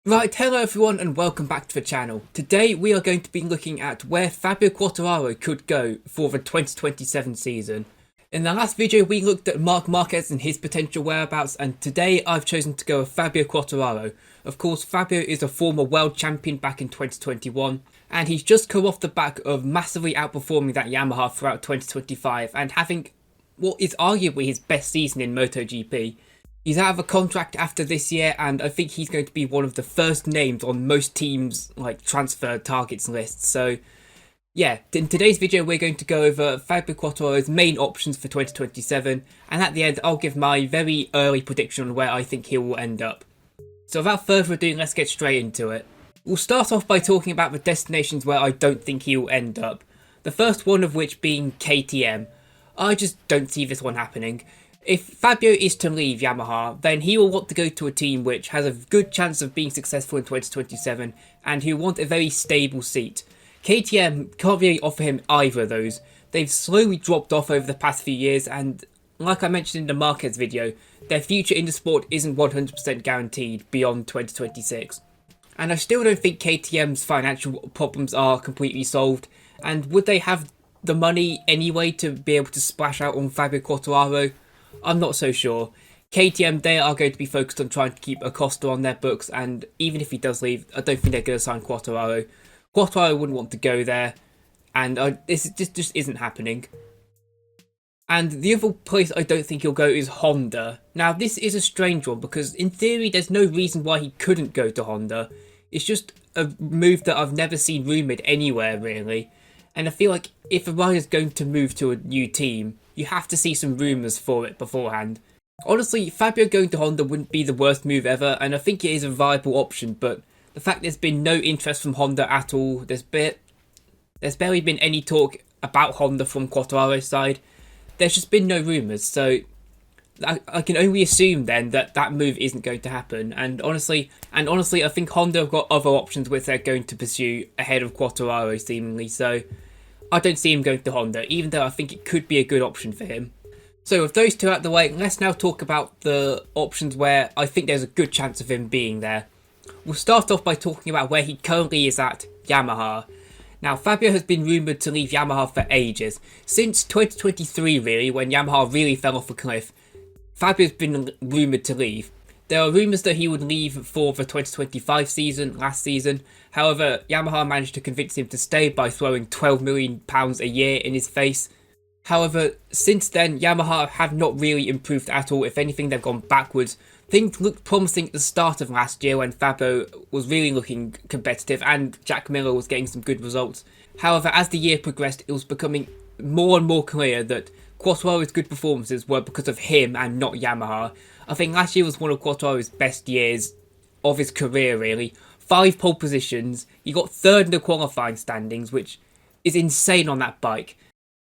Right, hello everyone and welcome back to the channel. Today we are going to be looking at where Fabio Quartararo could go for the 2027 season. In the last video we looked at Marc Marquez and his potential whereabouts, and today I've chosen to go with Fabio Quartararo. Of course, Fabio is a former world champion back in 2021, and he's just come off the back of massively outperforming that Yamaha throughout 2025 and having what is arguably his best season in MotoGP. He's out of a contract after this year, and I think he's going to be one of the first names on most teams' transfer targets lists. So, yeah, in today's video we're going to go over Fabio Quartararo's main options for 2027, and at the end I'll give my very early prediction on where I think he will end up. So without further ado, let's get straight into it. We'll start off by talking about the destinations where I don't think he will end up. The first one of which being KTM. I just don't see this one happening. If Fabio is to leave Yamaha, then he will want to go to a team which has a good chance of being successful in 2027, and he will want a very stable seat. KTM can't really offer him either of those. They've slowly dropped off over the past few years, and like I mentioned in the Marquez video, their future in the sport isn't 100% guaranteed beyond 2026. And I still don't think KTM's financial problems are completely solved, and would they have the money anyway to be able to splash out on Fabio Quartararo? I'm not so sure. KTM, they are going to be focused on trying to keep Acosta on their books, and even if he does leave, I don't think they're going to sign Quartararo. Quartararo wouldn't want to go there, and this just isn't happening. And the other place I don't think he'll go is Honda. Now, this is a strange one, because in theory there's no reason why he couldn't go to Honda. It's just a move that I've never seen rumoured anywhere, really. And I feel like if a rider's going to move to a new team, you have to see some rumours for it beforehand. Honestly, Fabio going to Honda wouldn't be the worst move ever, and I think it is a viable option, but the fact there's been no interest from Honda at all, there's barely been any talk about Honda from Quartararo's side, there's just been no rumours, so I can only assume then that that move isn't going to happen, and honestly I think Honda have got other options which they're going to pursue ahead of Quartararo seemingly, so I don't see him going to Honda, even though I think it could be a good option for him. So with those two out the way, let's now talk about the options where I think there's a good chance of him being there. We'll start off by talking about where he currently is at, Yamaha. Now, Fabio has been rumoured to leave Yamaha for ages. Since 2023 really, when Yamaha really fell off a cliff, Fabio's been rumoured to leave. There are rumours that he would leave for the 2025 season, last season. However, Yamaha managed to convince him to stay by throwing £12 million a year in his face. However, since then, Yamaha have not really improved at all. If anything, they've gone backwards. Things looked promising at the start of last year when Fabio was really looking competitive and Jack Miller was getting some good results. However, as the year progressed, it was becoming more and more clear that Quartararo's good performances were because of him and not Yamaha. I think last year was one of Quartararo's best years of his career, really. 5 pole positions, he got 3rd in the qualifying standings, which is insane on that bike.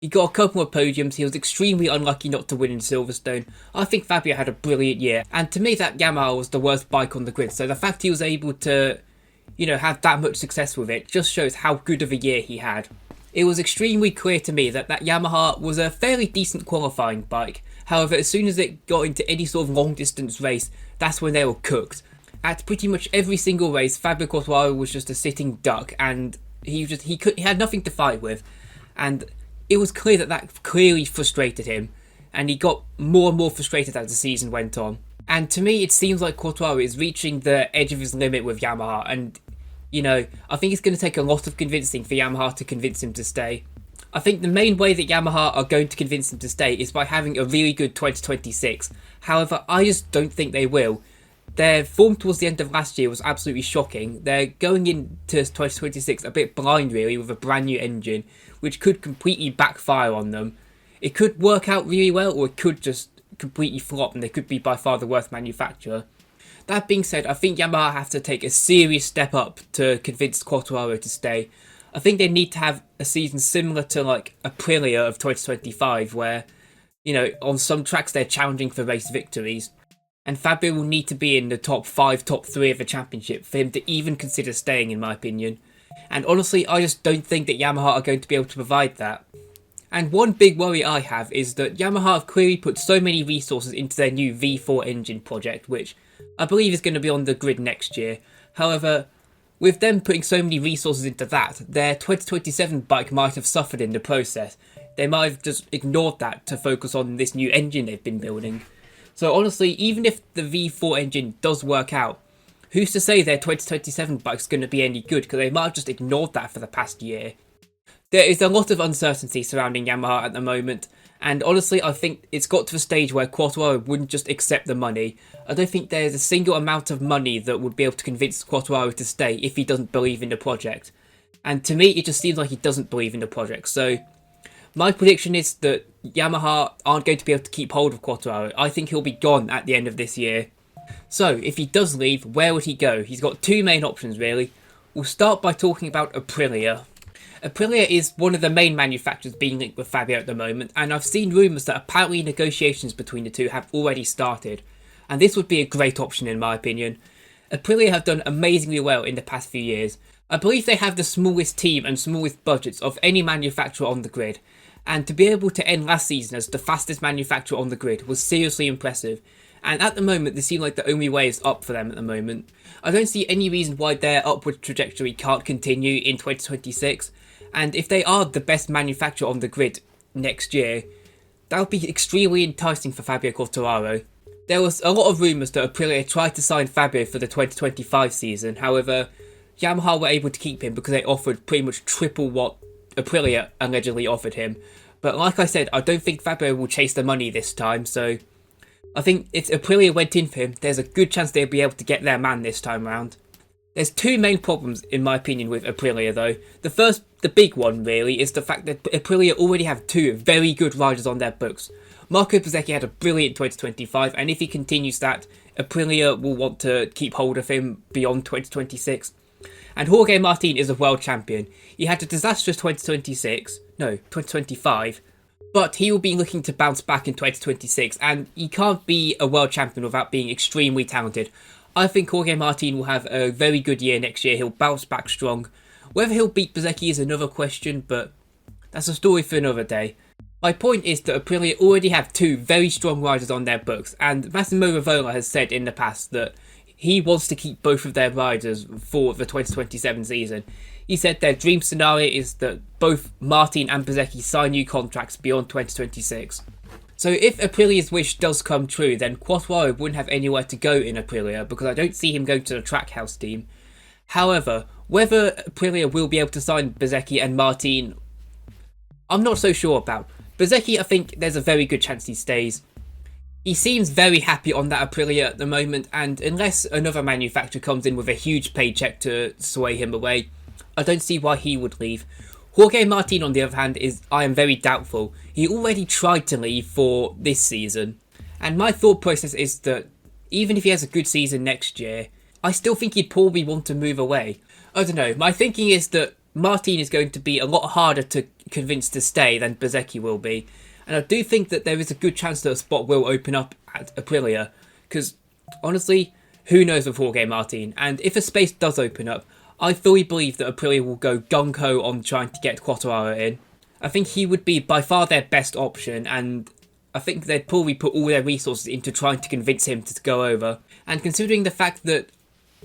He got a couple of podiums, he was extremely unlucky not to win in Silverstone. I think Fabio had a brilliant year, and to me that Yamaha was the worst bike on the grid, so the fact he was able to, have that much success with it just shows how good of a year he had. It was extremely clear to me that Yamaha was a fairly decent qualifying bike. However, as soon as it got into any sort of long distance race, that's when they were cooked. At pretty much every single race, Fabio Quartararo was just a sitting duck, and he had nothing to fight with. And it was clear that clearly frustrated him, and he got more and more frustrated as the season went on. And to me, it seems like Quartararo is reaching the edge of his limit with Yamaha, and I think it's going to take a lot of convincing for Yamaha to convince him to stay. I think the main way that Yamaha are going to convince him to stay is by having a really good 2026. However, I just don't think they will. Their form towards the end of last year was absolutely shocking. They're going into 2026 a bit blind really with a brand new engine, which could completely backfire on them. It could work out really well, or it could just completely flop and they could be by far the worst manufacturer. That being said, I think Yamaha have to take a serious step up to convince Quartararo to stay. I think they need to have a season similar to Aprilia of 2025 where, on some tracks they're challenging for race victories. And Fabio will need to be in the top 5, top 3 of the championship for him to even consider staying, in my opinion. And honestly, I just don't think that Yamaha are going to be able to provide that. And one big worry I have is that Yamaha have clearly put so many resources into their new V4 engine project, which I believe is going to be on the grid next year. However, with them putting so many resources into that, their 2027 bike might have suffered in the process. They might have just ignored that to focus on this new engine they've been building. So honestly, even if the V4 engine does work out, who's to say their 2027 bike's going to be any good, because they might have just ignored that for the past year. There is a lot of uncertainty surrounding Yamaha at the moment, and honestly I think it's got to a stage where Quartararo wouldn't just accept the money. I don't think there's a single amount of money that would be able to convince Quartararo to stay if he doesn't believe in the project. And to me it just seems like he doesn't believe in the project, so my prediction is that Yamaha aren't going to be able to keep hold of Quartararo. I think he'll be gone at the end of this year. So, if he does leave, where would he go? He's got two main options really. We'll start by talking about Aprilia. Aprilia is one of the main manufacturers being linked with Fabio at the moment, and I've seen rumours that apparently negotiations between the two have already started. And this would be a great option in my opinion. Aprilia have done amazingly well in the past few years. I believe they have the smallest team and smallest budgets of any manufacturer on the grid. And to be able to end last season as the fastest manufacturer on the grid was seriously impressive. And at the moment, they seem like the only way is up for them at the moment. I don't see any reason why their upward trajectory can't continue in 2026. And if they are the best manufacturer on the grid next year, that would be extremely enticing for Fabio Quartararo. There was a lot of rumours that Aprilia tried to sign Fabio for the 2025 season. However, Yamaha were able to keep him because they offered pretty much triple what Aprilia allegedly offered him. But like I said, I don't think Fabio will chase the money this time, so I think if Aprilia went in for him, there's a good chance they'll be able to get their man this time round. There's two main problems in my opinion with Aprilia though. The first, the big one really, is the fact that Aprilia already have two very good riders on their books. Marco Bezzecchi had a brilliant 2025, and if he continues that, Aprilia will want to keep hold of him beyond 2026. And Jorge Martin is a world champion. He had a disastrous 2025, but he will be looking to bounce back in 2026, and he can't be a world champion without being extremely talented. I think Jorge Martin will have a very good year next year. He'll bounce back strong. Whether he'll beat Bezzecchi is another question, but that's a story for another day. My point is that Aprilia already have two very strong riders on their books, and Massimo Rivola has said in the past that he wants to keep both of their riders for the 2027 season. He said their dream scenario is that both Martin and Bezzecchi sign new contracts beyond 2026. So if Aprilia's wish does come true, then Quartararo wouldn't have anywhere to go in Aprilia because I don't see him going to the Trackhouse team. However, whether Aprilia will be able to sign Bezzecchi and Martin, I'm not so sure about. Bezzecchi, I think there's a very good chance he stays. He seems very happy on that Aprilia at the moment, and unless another manufacturer comes in with a huge paycheck to sway him away, I don't see why he would leave. Jorge Martin, on the other hand, I am very doubtful. He already tried to leave for this season, and my thought process is that even if he has a good season next year, I still think he'd probably want to move away. I don't know, my thinking is that Martin is going to be a lot harder to convince to stay than Bezzecchi will be. And I do think that there is a good chance that a spot will open up at Aprilia. Because, honestly, who knows with Jorge Martin? And if a space does open up, I fully believe that Aprilia will go gung-ho on trying to get Quartararo in. I think he would be by far their best option, and I think they'd probably put all their resources into trying to convince him to go over. And considering the fact that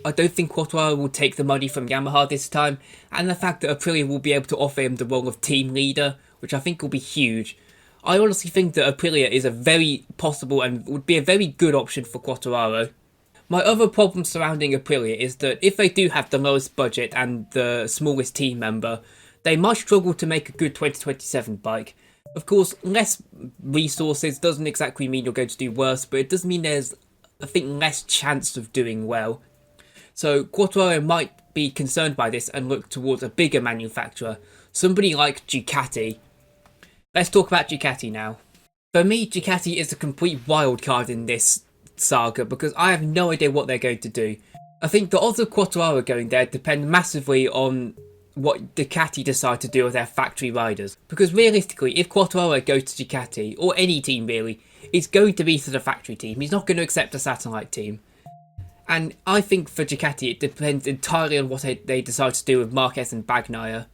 I don't think Quartararo will take the money from Yamaha this time, and the fact that Aprilia will be able to offer him the role of team leader, which I think will be huge, I honestly think that Aprilia is a very possible and would be a very good option for Quartararo. My other problem surrounding Aprilia is that if they do have the lowest budget and the smallest team member, they might struggle to make a good 2027 bike. Of course, less resources doesn't exactly mean you're going to do worse, but it does mean there's, I think, less chance of doing well. So Quartararo might be concerned by this and look towards a bigger manufacturer, somebody like Ducati. Let's talk about Ducati now. For me, Ducati is a complete wild card in this saga because I have no idea what they're going to do. I think the odds of Quartararo going there depend massively on what Ducati decide to do with their factory riders. Because realistically, if Quartararo goes to Ducati, or any team really, it's going to be to the factory team. He's not going to accept a satellite team. And I think for Ducati it depends entirely on what they decide to do with Marquez and Bagnaia.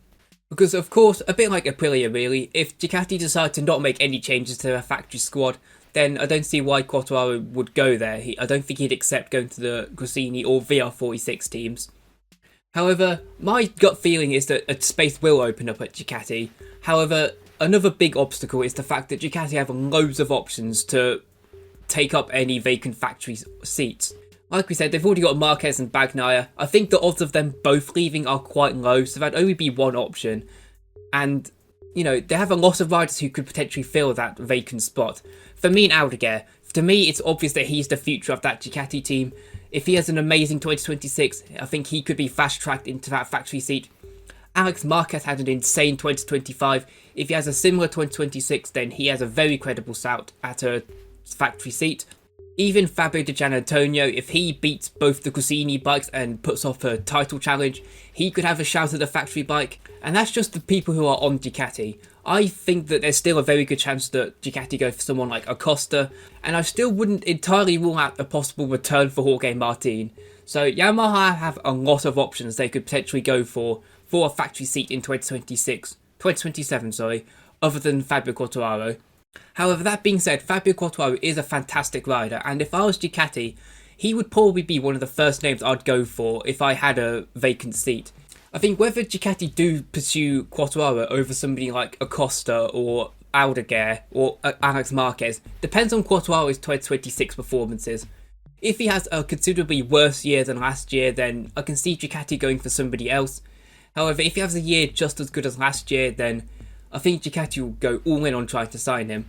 Because of course, a bit like Aprilia really, if Ducati decide to not make any changes to their factory squad, then I don't see why Quartararo would go there. I don't think he'd accept going to the Gresini or VR46 teams. However, my gut feeling is that a space will open up at Ducati. However, another big obstacle is the fact that Ducati have loads of options to take up any vacant factory seats. Like we said, they've already got Marquez and Bagnaia. I think the odds of them both leaving are quite low, so that'd only be one option. And, you know, they have a lot of riders who could potentially fill that vacant spot. For me and Aldeguer, to me, it's obvious that he's the future of that Ducati team. If he has an amazing 2026, I think he could be fast-tracked into that factory seat. Alex Marquez had an insane 2025. If he has a similar 2026, then he has a very credible shout at a factory seat. Even Fabio Di Giannantonio, if he beats both the Gresini bikes and puts off a title challenge, he could have a shout at the factory bike. And that's just the people who are on Ducati. I think that there's still a very good chance that Ducati go for someone like Acosta, and I still wouldn't entirely rule out a possible return for Jorge Martin. So Yamaha have a lot of options they could potentially go for a factory seat in 2027, other than Fabio Quartararo. However, that being said, Fabio Quartararo is a fantastic rider, and if I was Ducati, he would probably be one of the first names I'd go for if I had a vacant seat. I think whether Ducati do pursue Quartararo over somebody like Acosta or Aldeguer or Alex Marquez depends on Quartararo's 2026 performances. If he has a considerably worse year than last year, then I can see Ducati going for somebody else. However, if he has a year just as good as last year, then I think Ducati will go all in on trying to sign him.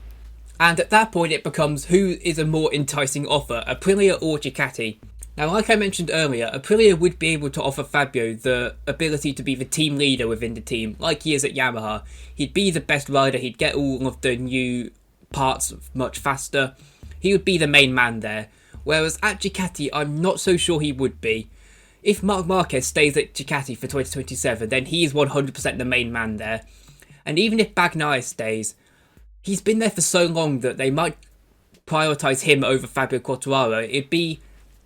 And at that point it becomes who is a more enticing offer, Aprilia or Ducati. Now, like I mentioned earlier, Aprilia would be able to offer Fabio the ability to be the team leader within the team, like he is at Yamaha. He'd be the best rider, he'd get all of the new parts much faster, he would be the main man there. Whereas at Ducati, I'm not so sure he would be. If Marc Marquez stays at Ducati for 2027, then he is 100% the main man there. And even if Bagnaia stays, he's been there for so long that they might prioritise him over Fabio Quartararo. It'd be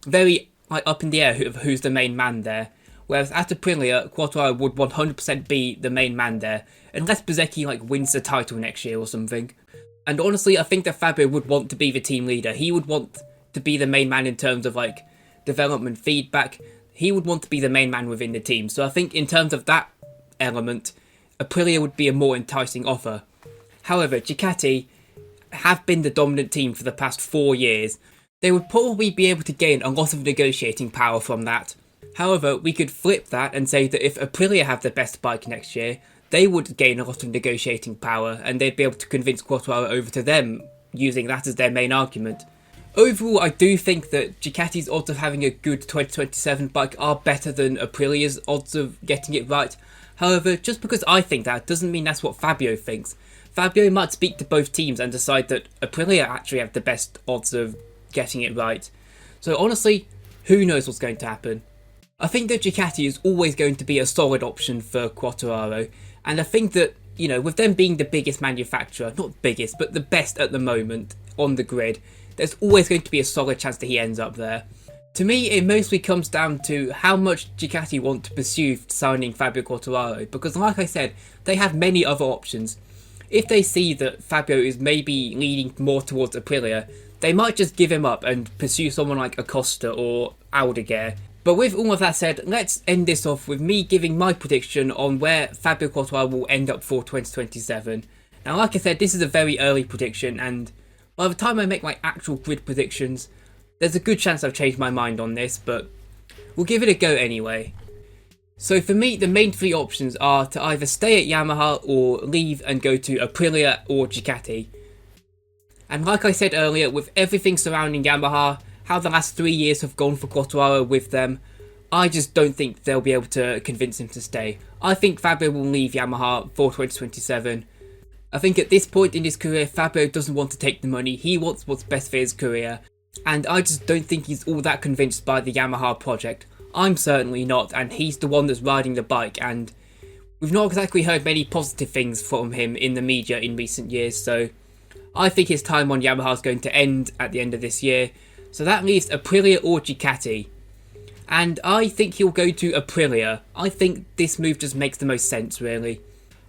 very up in the air who's the main man there. Whereas at Aprilia, Quartararo would 100% be the main man there, unless Bezzecchi wins the title next year or something. And honestly, I think that Fabio would want to be the team leader. He would want to be the main man in terms of development feedback. He would want to be the main man within the team. So I think in terms of that element, Aprilia would be a more enticing offer. However, Ducati have been the dominant team for the past 4 years. They would probably be able to gain a lot of negotiating power from that. However, we could flip that and say that if Aprilia have the best bike next year, they would gain a lot of negotiating power and they'd be able to convince Quartararo over to them, using that as their main argument. Overall, I do think that Ducati's odds of having a good 2027 bike are better than Aprilia's odds of getting it right. However, just because I think that doesn't mean that's what Fabio thinks. Fabio might speak to both teams and decide that Aprilia actually have the best odds of getting it right. So honestly, who knows what's going to happen. I think that Ducati is always going to be a solid option for Quartararo, and I think that, with them being the biggest manufacturer, not biggest, but the best at the moment on the grid, there's always going to be a solid chance that he ends up there. To me, it mostly comes down to how much Ducati want to pursue signing Fabio Quartararo, because like I said, they have many other options. If they see that Fabio is maybe leaning more towards Aprilia, they might just give him up and pursue someone like Acosta or Aldeguer. But with all of that said, let's end this off with me giving my prediction on where Fabio Quartararo will end up for 2027. Now, like I said, this is a very early prediction, and by the time I make my actual grid predictions, there's a good chance I've changed my mind on this, but we'll give it a go anyway. So for me, the main 3 options are to either stay at Yamaha or leave and go to Aprilia or Ducati. And like I said earlier, with everything surrounding Yamaha, how the last 3 years have gone for Quartararo with them, I just don't think they'll be able to convince him to stay. I think Fabio will leave Yamaha for 2027. I think at this point in his career, Fabio doesn't want to take the money, he wants what's best for his career. And I just don't think he's all that convinced by the Yamaha project. I'm certainly not, and he's the one that's riding the bike, and we've not exactly heard many positive things from him in the media in recent years, so I think his time on Yamaha is going to end at the end of this year. So that leaves Aprilia or Ducati. And I think he'll go to Aprilia. I think this move just makes the most sense, really.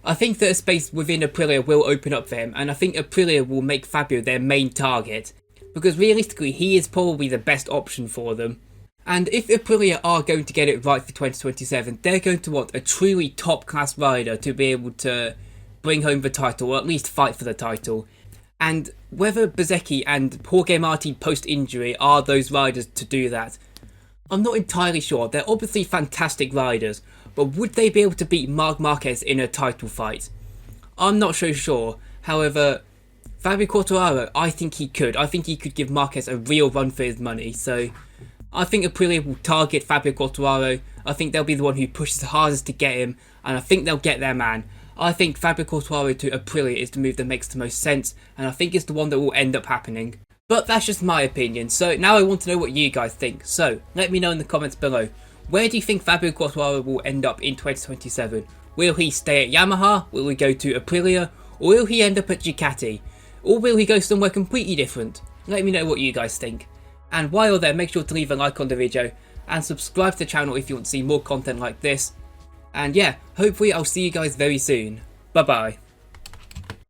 I think that a space within Aprilia will open up for him, and I think Aprilia will make Fabio their main target, because realistically he is probably the best option for them. And if Aprilia are going to get it right for 2027, they're going to want a truly top class rider to be able to bring home the title, or at least fight for the title. And whether Bezzecchi and Jorge Martin post-injury are those riders to do that, I'm not entirely sure. They're obviously fantastic riders, but would they be able to beat Marc Marquez in a title fight? I'm not so sure. However, Fabio Quartararo, I think he could. I think he could give Marquez a real run for his money. So I think Aprilia will target Fabio Quartararo. I think they'll be the one who pushes the hardest to get him, and I think they'll get their man. I think Fabio Quartararo to Aprilia is the move that makes the most sense, and I think it's the one that will end up happening. But that's just my opinion, so now I want to know what you guys think. So let me know in the comments below. Where do you think Fabio Quartararo will end up in 2027? Will he stay at Yamaha? Will he go to Aprilia? Or will he end up at Ducati? Or will he go somewhere completely different? Let me know what you guys think. And while you're there, make sure to leave a like on the video and subscribe to the channel if you want to see more content like this. And yeah, hopefully I'll see you guys very soon. Bye bye.